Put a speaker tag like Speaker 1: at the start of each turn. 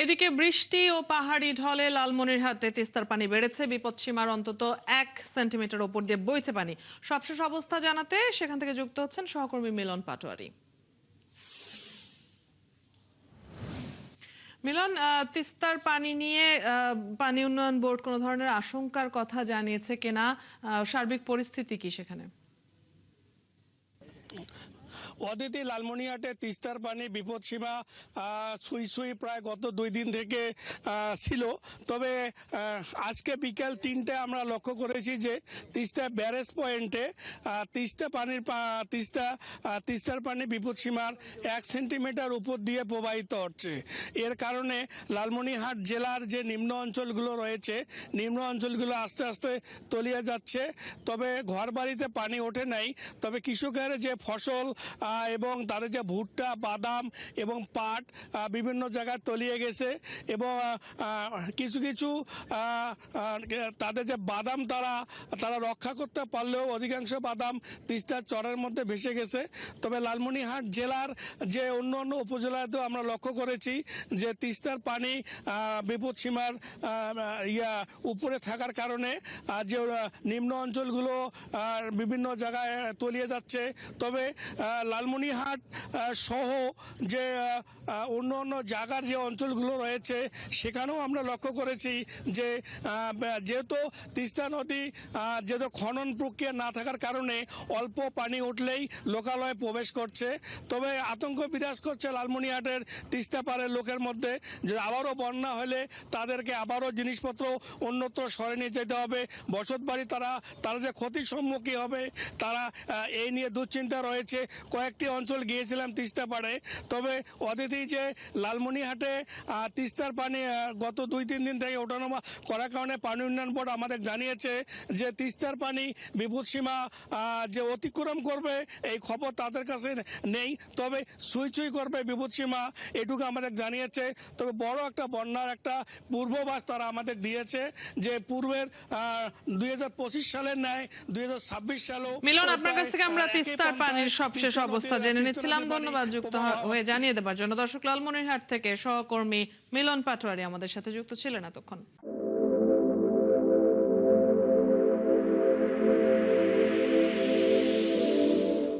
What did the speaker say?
Speaker 1: এদিকে বৃষ্টি ও পাহাড়ি ঢলে লালমনিরহাটে তিস্তার পানি বেড়েছে। বিপদসীমার অন্তত 1 সেন্টিমিটার ওপর দিয়ে বইছে পানি। সবশেষ অবস্থা জানাতে সেখান থেকে যুক্ত হচ্ছেন সহকর্মী মিলন পাটোয়ারি। মিলন, তিস্তার পানি নিয়ে পানি উন্নয়ন বোর্ড কোনো ধরনের আশঙ্কার কথা জানিয়েছে কিনা? সার্বিক পরিস্থিতি কি সেখানে?
Speaker 2: অদিতি, লালমনিরহাটে তিস্তার পানি বিপদসীমা ছুঁই ছুঁই প্রায় গত 2 দিন থেকে ছিল। তবে আজকে বিকেল 3টায় আমরা লক্ষ্য করেছি যে তিস্তা ব্যারেজ পয়েন্টে তিস্তার পানি বিপদসীমার 1 সেন্টিমিটার উপর দিয়ে প্রবাহিত হচ্ছে। এর কারণে লালমনিরহাট জেলার যে নিম্ন অঞ্চলগুলো রয়েছে, নিম্ন অঞ্চলগুলো আস্তে আস্তে তলিয়ে যাচ্ছে। তবে ঘরবাড়িতে পানি ওঠে নাই, তবে কৃষকের যে ফসল এবং তাদের যে ভুট্টা, বাদাম এবং পাট বিভিন্ন জায়গায় তলিয়ে গেছে। এবং কিছু কিছু তাদের যে বাদাম তারা রক্ষা করতে পারলেও অধিকাংশ বাদাম তিস্তার চরের মধ্যে ভেসে গেছে। তবে লালমনিরহাট জেলার যে অন্য অন্য উপজেলাতেও আমরা লক্ষ্য করেছি যে তিস্তার পানি বিপদসীমার উপরে থাকার কারণে যে নিম্ন অঞ্চলগুলো বিভিন্ন জায়গায় তলিয়ে যাচ্ছে। তবে লালমনিরহাট সহ যে অন্য অন্য জায়গার যে অঞ্চলগুলো রয়েছে সেখানেও আমরা লক্ষ্য করেছি যে যেহেতু তিস্তা নদী যেহেতু খনন প্রক্রিয়া না থাকার কারণে অল্প পানি উঠলেই লোকালয়ে প্রবেশ করছে। তবে আতঙ্ক বিরাজ করছে লালমনিরহাটের তিস্তা পাড়ের লোকের মধ্যে যে আবারও বন্যা হলে তাদেরকে আবারও জিনিসপত্র অন্যত্র সরে নিয়ে যেতে হবে, বসত বাড়ি তারা যে ক্ষতির সম্মুখীন হবে তারা এই নিয়ে দুশ্চিন্তা রয়েছে। কয়েকটি অঞ্চল গিয়েছিলাম তিস্তা পাড়ে। তবে অদিতি, যে লালমনিরহাটে তিস্তার পানি গত 2-3 দিন থেকে ওঠানামা করার কারণে পানি উন্নয়ন বোর্ড আমাদের জানিয়েছে যে তিস্তার পানি বিপদসীমা যে অতিক্রম করবে এই খবর তাদের কাছে নেই। তবে ছুঁই ছুঁই করবে বিপদসীমা, এটুকু আমাদের জানিয়েছে। তবে বড় একটা বন্যার একটা পূর্বাভাস তারা আমাদের দিয়েছে যে পূর্বের 2025 সালের ন্যায় 2026 সালেও।
Speaker 1: মিলন, আপনার কাছ থেকে আমরা তিস্তার পানির সবশেষ অবস্থা জেনে নিচ্ছিলাম। ধন্যবাদ যুক্ত হয়ে জানিয়ে দেবার জন্য। দর্শক, লালমনিরহাট থেকে সহকর্মী মিলন পাটোয়ারি আমাদের সাথে যুক্ত ছিলেন এতক্ষণ।